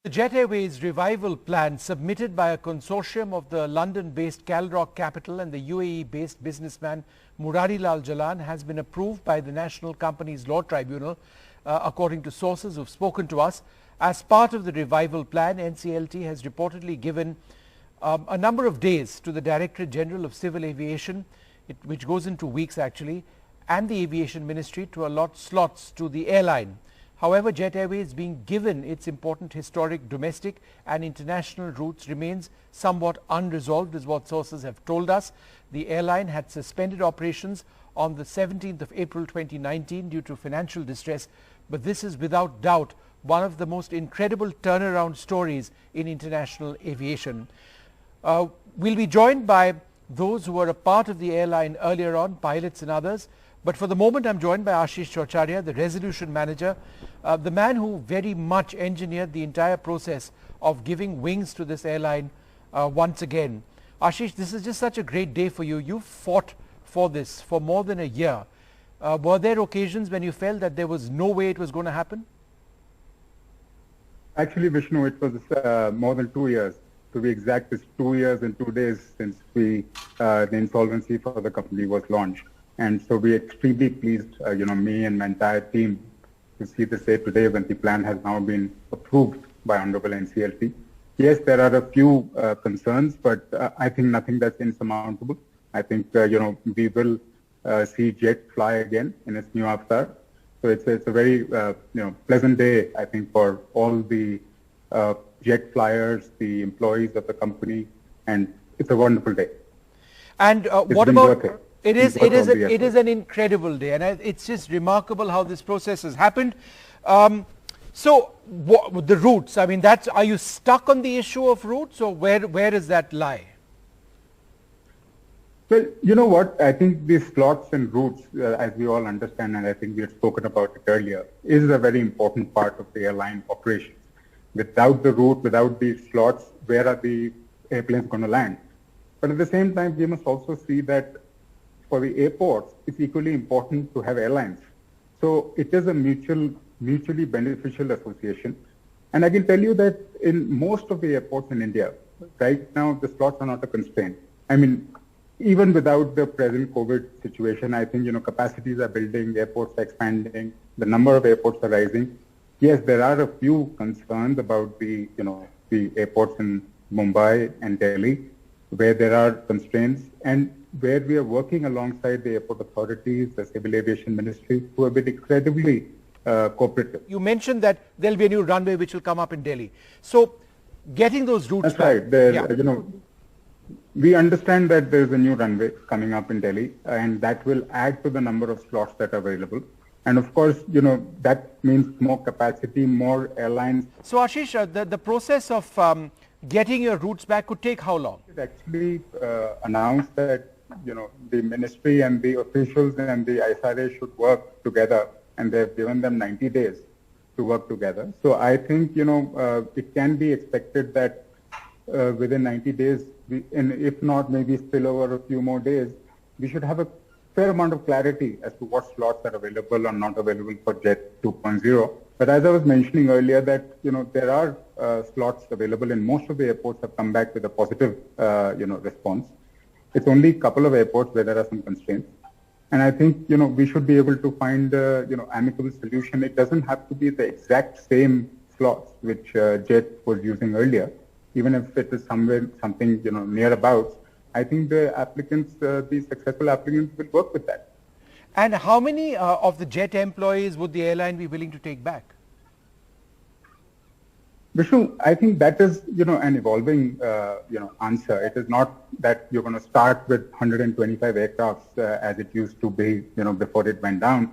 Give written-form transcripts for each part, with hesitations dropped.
The Jet Airways revival plan submitted by a consortium of the London-based Calrock Capital and the UAE-based businessman Murarilal Jalan has been approved by the National Companies Law Tribunal, according to sources who've spoken to us. As part of the revival plan, NCLT has reportedly given a number of days to the Directorate General of Civil Aviation, which goes into weeks actually, and the Aviation Ministry to allot slots to the airline. However, Jet Airways, being given its important historic domestic and international routes, remains somewhat unresolved, is what sources have told us. The airline had suspended operations on the 17th of April 2019 due to financial distress, but this is without doubt one of the most incredible turnaround stories in international aviation. We'll be joined by those who were a part of the airline earlier on, pilots and others. But for the moment, I'm joined by Ashish Chorcharia, the resolution manager, the man who very much engineered the entire process of giving wings to this airline once again. Ashish, this is just such a great day for you. You fought for this for more than a year. Were there occasions when you felt that there was no way it was going to happen? Actually, Vishnu, it was more than 2 years. To be exact, it's 2 years and 2 days since the insolvency for the company was launched. And so we're extremely pleased, me and my entire team, to see this day today when the plan has now been approved by Honorable NCLT. Yes, there are a few concerns, but I think nothing that's insurmountable. I think, we will see Jet fly again in its new avatar. So it's a very, pleasant day, I think, for all the Jet flyers, the employees of the company, and it's a wonderful day. And what about... It is an incredible day, and it's just remarkable how this process has happened. So the routes, I mean, are you stuck on the issue of routes, or where does that lie? Well, you know what, I think the slots and routes, as we all understand, and I think we had spoken about it earlier, is a very important part of the airline operations. Without the route, without the slots, where are the airplanes going to land? But at the same time, we must also see that for the airports, it's equally important to have airlines. So it is a mutually beneficial association. And I can tell you that in most of the airports in India, right now, the slots are not a constraint. I mean, even without the present COVID situation, I think, capacities are building, airports are expanding, the number of airports are rising. Yes, there are a few concerns about the airports in Mumbai and Delhi, where there are constraints, and where we are working alongside the airport authorities, the Civil Aviation Ministry, who have been incredibly cooperative. You mentioned that there'll be a new runway which will come up in Delhi. So getting those routes... That's right. We understand that there's a new runway coming up in Delhi, and that will add to the number of slots that are available. And of course, that means more capacity, more airlines. So Ashish, the process of getting your routes back could take how long? It actually announced that the ministry and the officials and the ISRA should work together, and they've given them 90 days to work together. So I think, it can be expected that within 90 days, and if not, maybe spill over a few more days, we should have a fair amount of clarity as to what slots are available or not available for Jet 2.0. But as I was mentioning earlier, that, there are slots available, and most of the airports have come back with a positive, response. It's only a couple of airports where there are some constraints. And I think, we should be able to find, amicable solution. It doesn't have to be the exact same slots which Jet was using earlier. Even if it is something, near about, I think the applicants, the successful applicants will work with that. And how many of the Jet employees would the airline be willing to take back? Vishnu, I think that is, an evolving, answer. It is not that you're going to start with 125 aircrafts as it used to be, before it went down.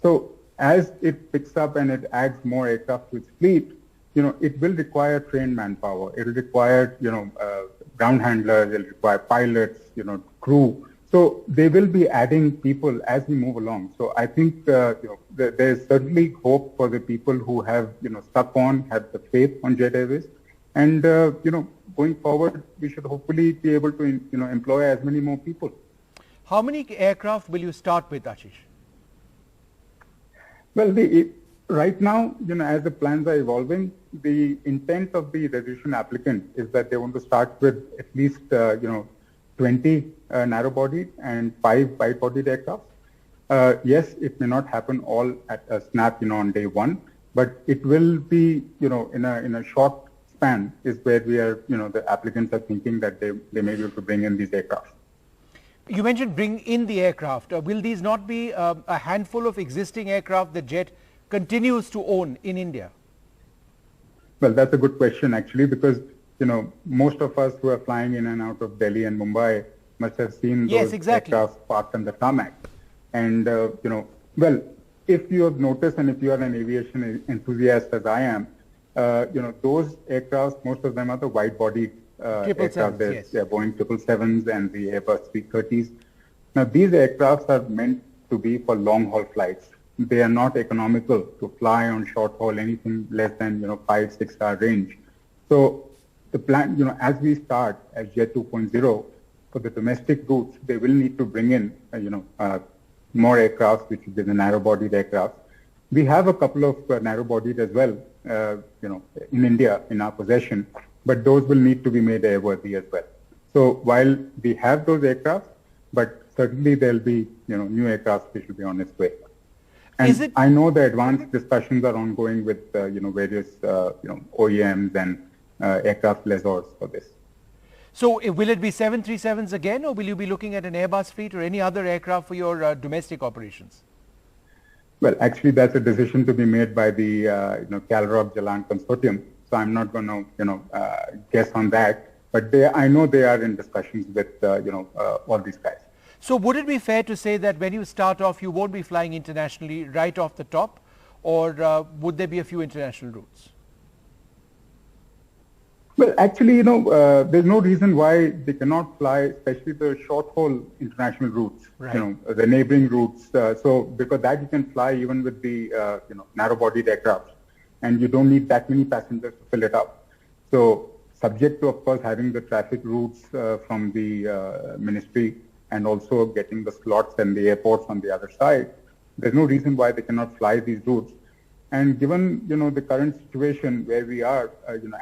So as it picks up and it adds more aircraft to its fleet, it will require trained manpower. It will require, ground handlers. It will require pilots, crew. So they will be adding people as we move along. So I think there's certainly hope for the people who have stuck on, have the faith on Jet Airways, and going forward we should hopefully be able to employ as many more people. How many aircraft will you start with, Ashish? Well, Right now, as the plans are evolving, the intent of the resolution applicant is that they want to start with at least, 20 narrow-bodied and 5 wide-bodied aircraft. Yes, it may not happen all at a snap, on day one, but it will be, in a short span is where we are, the applicants are thinking that they may be able to bring in these aircraft. You mentioned bring in the aircraft. Will these not be a handful of existing aircraft that Jet continues to own in India? Well, that's a good question actually, because most of us who are flying in and out of Delhi and Mumbai must have seen those aircraft parked on the tarmac. And well, if you have noticed, and if you are an aviation enthusiast as I am, those aircraft, most of them are the wide-body aircraft. Yes. They're Boeing 777s and the Airbus 330s. Now, these aircraft are meant to be for long-haul flights. They are not economical to fly on short-haul, anything less than 5-6 hour range. So the plan, as we start as Jet 2.0 for the domestic routes, they will need to bring in more aircraft, which will be the narrow-bodied aircraft. We have a couple of narrow-bodied as well, in India in our possession, but those will need to be made airworthy as well. So while we have those aircraft, but certainly there'll be new aircraft which will be on its way. And I know the advanced discussions are ongoing with various OEMs and aircraft lessors for this. So will it be 737s again, or will you be looking at an Airbus fleet or any other aircraft for your domestic operations? Well, actually, that's a decision to be made by the Calroc Jalan consortium. So I'm not going to guess on that. But I know they are in discussions with all these guys. So would it be fair to say that when you start off, you won't be flying internationally right off the top, or would there be a few international routes? Well, actually, there's no reason why they cannot fly, especially the short-haul international routes, right. The neighboring routes. So because that you can fly even with the, narrow-bodied aircraft, and you don't need that many passengers to fill it up. So subject to, of course, having the traffic routes from the ministry and also getting the slots and the airports on the other side, there's no reason why they cannot fly these routes. And given, the current situation where we are,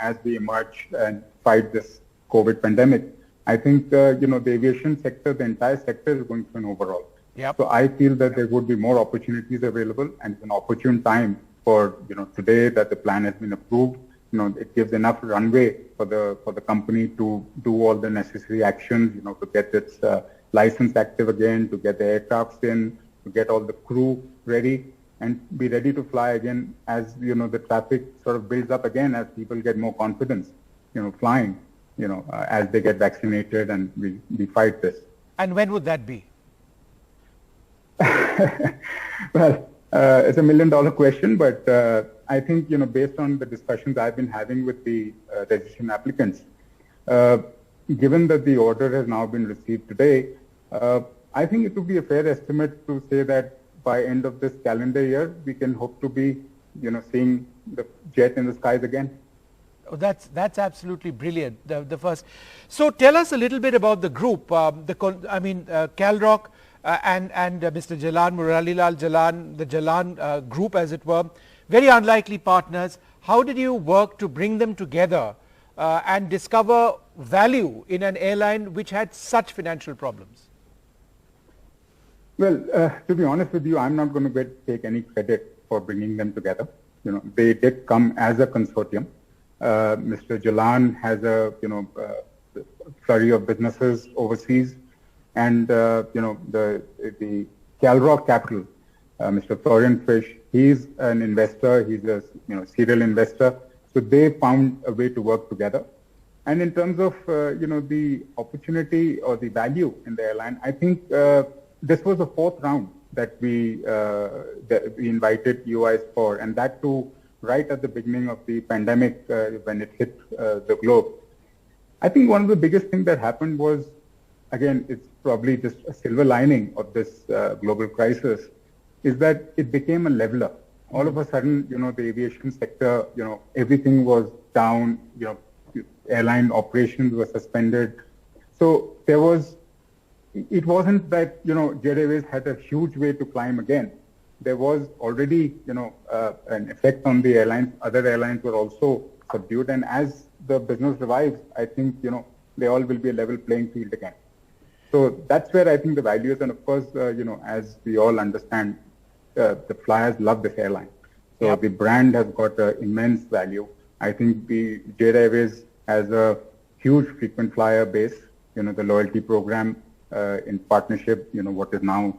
as we emerge and fight this COVID pandemic, I think, the aviation sector, the entire sector is going through an overhaul. Yep. So I feel that there would be more opportunities available, and it's an opportune time for, today that the plan has been approved. It gives enough runway for the company to do all the necessary actions, to get its license active again, to get the aircrafts in, to get all the crew ready, and be ready to fly again as, the traffic sort of builds up again, as people get more confidence, flying, as they get vaccinated and we fight this. And when would that be? Well, it's $1 million question, but I think, based on the discussions I've been having with the registration applicants, given that the order has now been received today, I think it would be a fair estimate to say that by end of this calendar year, we can hope to be, seeing the Jet in the skies again. Oh, that's absolutely brilliant. The first. So tell us a little bit about the group. Calroc and Mr. Jalan, Muralilal Jalan, the Jalan group, as it were, very unlikely partners. How did you work to bring them together and discover value in an airline which had such financial problems? Well, to be honest with you, I'm not going to take any credit for bringing them together. They did come as a consortium. Mr. Jalan has a flurry of businesses overseas, and the Calroc Capital, Mr. Florian Fish, he's an investor. He's a serial investor. So they found a way to work together. And in terms of the opportunity or the value in the airline, I think this was the fourth round that we invited UIs for, and that too right at the beginning of the pandemic when it hit the globe. I think one of the biggest things that happened was, again, it's probably just a silver lining of this global crisis, is that it became a leveler. All of a sudden, the aviation sector, everything was down, airline operations were suspended. So it wasn't that, Jet Airways had a huge way to climb again, there was already, an effect on the airlines. Other airlines were also subdued. And as the business revives, I think, they all will be a level playing field again. So that's where I think the value is. And of course, as we all understand, the flyers love this airline. So the brand has got immense value. I think the Jet Airways has a huge frequent flyer base, the loyalty program in partnership, what is now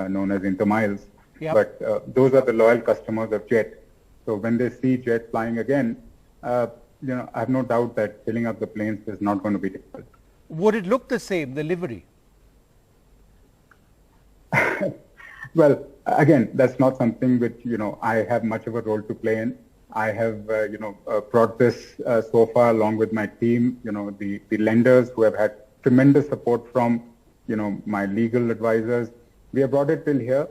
known as Intermiles. Yep. But those are the loyal customers of Jet. So when they see Jet flying again, I have no doubt that filling up the planes is not going to be difficult. Would it look the same, the livery? Well, again, that's not something which, I have much of a role to play in. I have, brought this so far along with my team, the lenders who have had tremendous support from, my legal advisors. We have brought it till here.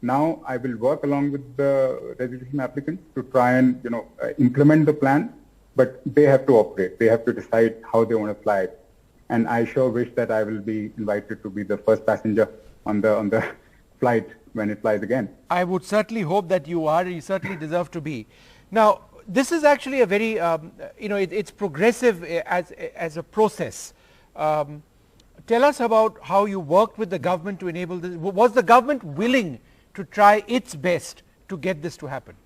Now I will work along with the resolution applicants to try and, implement the plan, but they have to operate. They have to decide how they want to fly it. And I sure wish that I will be invited to be the first passenger on the flight when it flies again. I would certainly hope that you are. You certainly deserve to be. Now, this is actually a very, it's progressive as a process. Tell us about how you worked with the government to enable this. Was the government willing to try its best to get this to happen?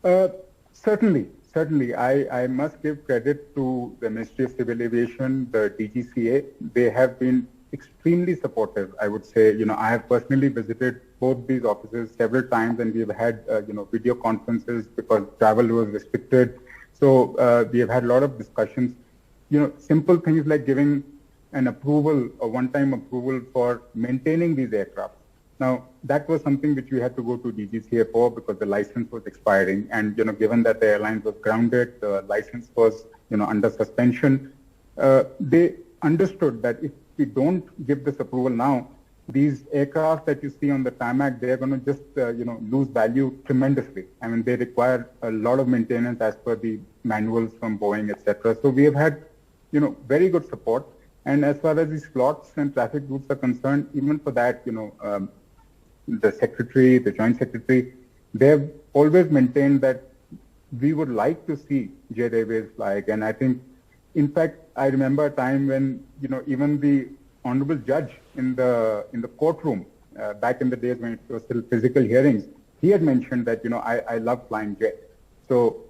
Certainly. I must give credit to the Ministry of Civil Aviation, the DGCA. They have been extremely supportive, I would say. I have personally visited both these offices several times, and we've had, video conferences because travel was restricted. So we have had a lot of discussions. Simple things like giving an approval, a one-time approval for maintaining these aircraft. Now, that was something which we had to go to DGCA for because the license was expiring. And, given that the airline was grounded, the license was, under suspension, they understood that if we don't give this approval now, these aircraft that you see on the tarmac, they are going to just, lose value tremendously. I mean, they require a lot of maintenance as per the manuals from Boeing, etc. So we have had, very good support. And as far as these slots and traffic routes are concerned, even for that, the secretary, the joint secretary, they have always maintained that we would like to see Jet Airways fly again. I think, in fact, I remember a time when, even the honorable judge in the courtroom, back in the days when it was still physical hearings, he had mentioned that, I love flying jet. So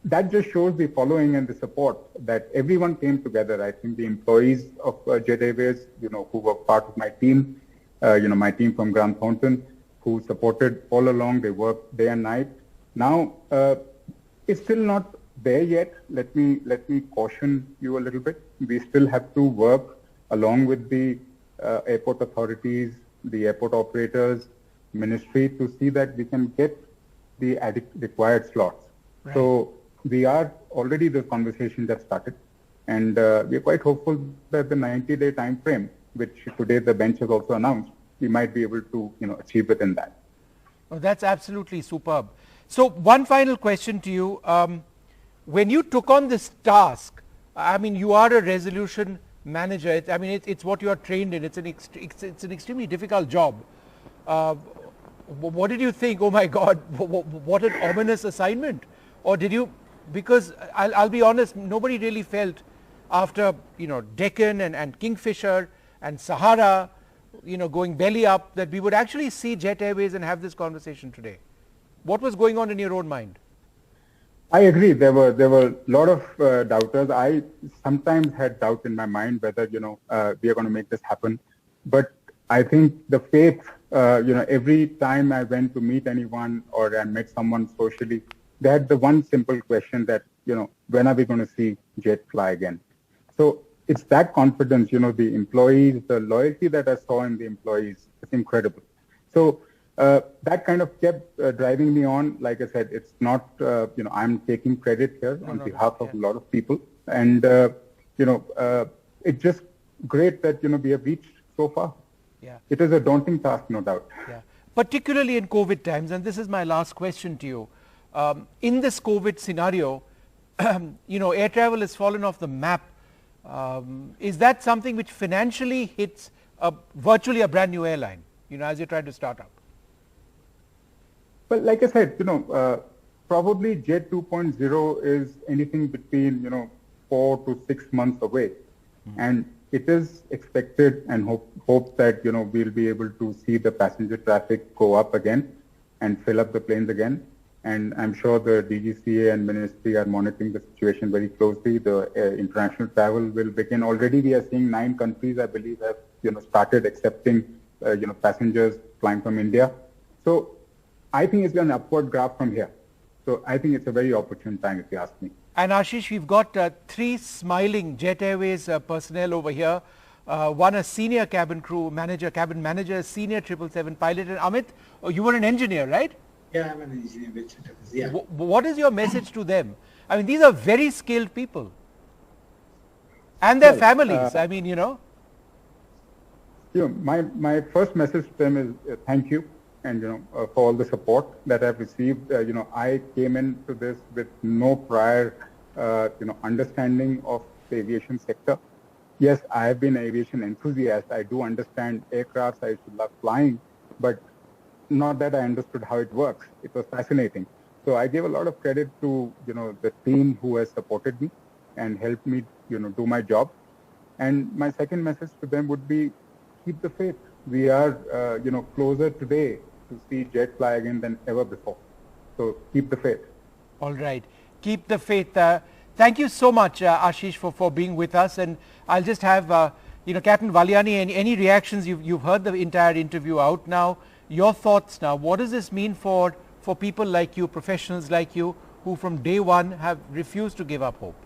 that just shows the following and the support that everyone came together. I think the employees of Jet Airways, who were part of my team, my team from Grant Thornton, who supported all along. They worked day and night. Now, it's still not there yet. Let me caution you a little bit. We still have to work along with the airport authorities, the airport operators, ministry to see that we can get the required slots. Right. So we are already, the conversation that started, and we are quite hopeful that the 90-day time frame, which today the bench has also announced, we might be able to achieve within that. Oh, that's absolutely superb. So one final question to you. When you took on this task, I mean, you are a resolution manager. It's what you are trained in. It's an extremely difficult job. What did you think? Oh my God, what an ominous assignment. Or did you, because I'll be honest, nobody really felt after, Deccan and Kingfisher and Sahara, going belly up, that we would actually see Jet Airways and have this conversation today. What was going on in your own mind? I agree. There were a lot of doubters. I sometimes had doubt in my mind whether, we are going to make this happen. But I think the faith, every time I went to meet anyone or I met someone socially, they had the one simple question that, when are we going to see Jet fly again? So it's that confidence, the employees, the loyalty that I saw in the employees, it's incredible. So that kind of kept driving me on. Like I said, it's not, I'm taking credit here on behalf of a lot of people. And, it's just great that, we have reached so far. Yeah. It is a daunting task, no doubt. Yeah. Particularly in COVID times, and this is my last question to you. In this COVID scenario, air travel has fallen off the map. Is that something which financially hits virtually a brand new airline? as you're trying to start up? Well, like I said, probably Jet 2.0 is anything between, 4 to 6 months away. And it is expected and hope that, we'll be able to see the passenger traffic go up again and fill up the planes again. And I'm sure the DGCA and ministry are monitoring the situation very closely. The international travel will begin. Already we are seeing 9 countries, I believe, have, started accepting, passengers flying from India. So I think it's an upward graph from here. So I think it's a very opportune time, if you ask me. And Ashish, we've got 3 smiling Jet Airways personnel over here. One a senior cabin manager, senior 777 pilot. And Amit, you were an engineer, right? Yeah, I'm an engineer with Jet Airways. Yeah. What is your message to them? I mean, these are very skilled people. And their families, My first message to them is thank you. And, for all the support that I've received. I came into this with no prior, understanding of the aviation sector. Yes, I have been an aviation enthusiast. I do understand aircrafts. I used to love flying, but not that I understood how it works. It was fascinating. So I give a lot of credit to, the team who has supported me and helped me, do my job. And my second message to them would be, keep the faith. We are, closer today to see Jet fly again than ever before. So keep the faith. All right. Keep the faith. Thank you so much, Ashish, for being with us. And I'll just have, Captain Valiani, any reactions? You've heard the entire interview out now. Your thoughts now. What does this mean for people like you, professionals like you, who from day one have refused to give up hope?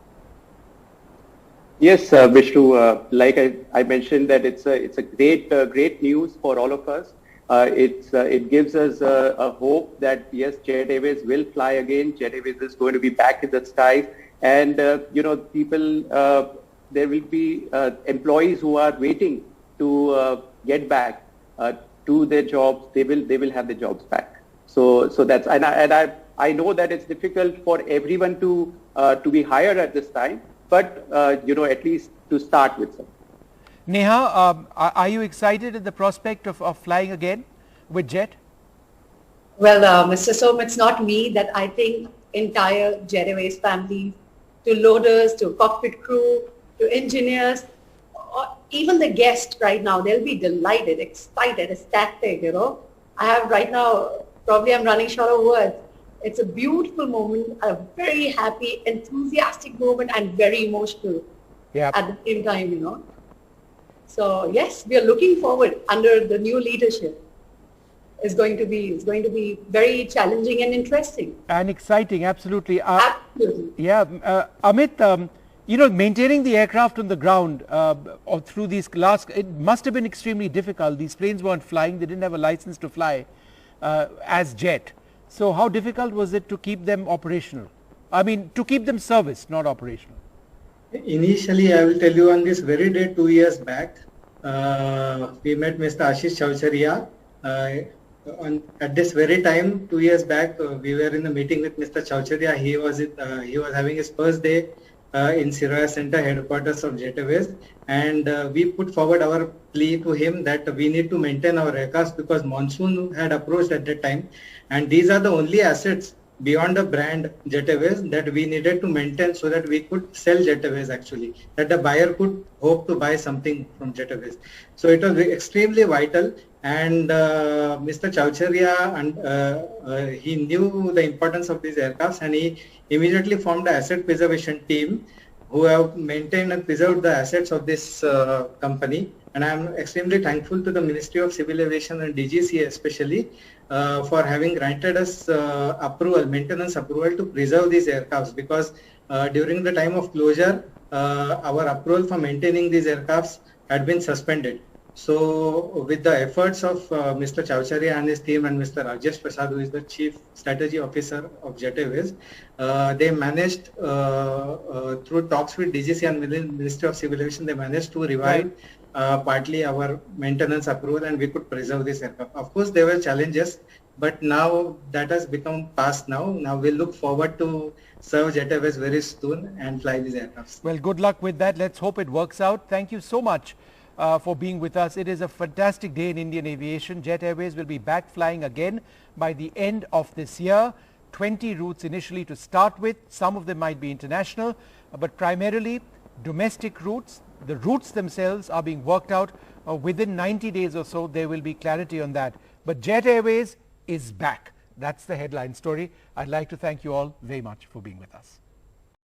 Yes, Vishnu, like I mentioned that it's a great news for all of us. It gives us a hope that yes, Jet Airways will fly again. Jet Airways is going to be back in the skies, and people, there will be employees who are waiting to get back to their jobs. They will have their jobs back. So that's and I know that it's difficult for everyone to be hired at this time. But, at least to start with some. Neha, are you excited at the prospect of flying again with Jet? Well, Mr. Som, it's not me that I think entire Jet Airways family, to loaders, to cockpit crew, to engineers, or even the guests right now, they'll be delighted, excited, ecstatic, I have right now, probably I'm running short of words. It's a beautiful moment, a very happy, enthusiastic moment, and very emotional at the same time, So yes, we are looking forward under the new leadership. It's going to be very challenging and interesting. And exciting, absolutely. Absolutely. Yeah, Amit, maintaining the aircraft on the ground or through these it must have been extremely difficult. These planes weren't flying; they didn't have a license to fly as Jet. So how difficult was it to keep them operational? I mean, to keep them serviced, not operational. Initially, I will tell you on this very day 2 years back, we met Mr. Ashish Chowcharia. At this very time, 2 years back, we were in a meeting with Mr. Chowcharia. He was having his first day in Siraya Center, headquarters of Jet Airways, and we put forward our plea to him that we need to maintain our aircraft because monsoon had approached at that time, and these are the only assets beyond the brand Jet Airways that we needed to maintain so that we could sell Jet Airways actually, that the buyer could hope to buy something from Jet Airways. So it was extremely vital, and Mr. Chowcharia, and he knew the importance of these aircrafts, and he immediately formed an asset preservation team who have maintained and preserved the assets of this company. And I am extremely thankful to the Ministry of Civil Aviation and DGCA especially for having granted us maintenance approval to preserve these aircrafts, because during the time of closure, our approval for maintaining these aircrafts had been suspended. So with the efforts of Mr. Chowcharia and his team and Mr. Rajesh Prasad, who is the Chief Strategy Officer of Jet Airways, they managed through talks with DGC and Ministry of Civil Aviation, they managed to revive partly our maintenance approval, and we could preserve this aircraft. Of course, there were challenges, but now that has become past now. Now we look forward to serve Jet Airways very soon and fly these aircrafts. Well, good luck with that. Let's hope it works out. Thank you so much, for being with us. It is a fantastic day in Indian aviation. Jet Airways will be back flying again by the end of this year. 20 routes initially to start with. Some of them might be international, but primarily domestic routes. The routes themselves are being worked out. Within 90 days or so, there will be clarity on that. But Jet Airways is back. That's the headline story. I'd like to thank you all very much for being with us.